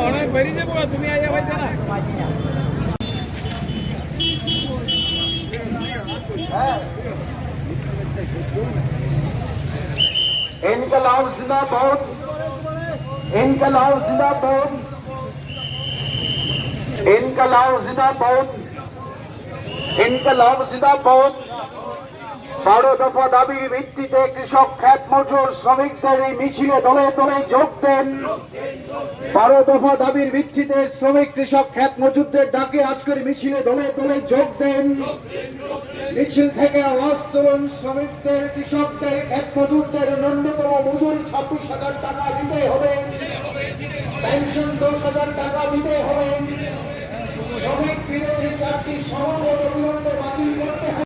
অনেক বেরিয়ে যাবো তুমি আইয়া পাইতে না इनकलाब जिंदाबाद इनकलाब जिंदाबाद इनकलाब जिंदाबाद इनकलाब जिंदाबाद 12 দফা দাবির ভিত্তিতে কৃষক খ্যাত মজুর শ্রমিকদের এই মিছিলে দলে দলে যোগ দেন 12 দফা দাবির ভিত্তিতে শ্রমিক কৃষক খ্যাত মজুরদের ডাকে আজকের মিছিলে দলে দলে যোগ দেন মিছিল থেকে আওয়াজ তুলুন শ্রমিকদের কৃষকদের খ্যাত মজুরদের ন্যূনতম মজুরি 26,000 টাকা দিতে হবে পেনশন 10,000 টাকা দিতে হবে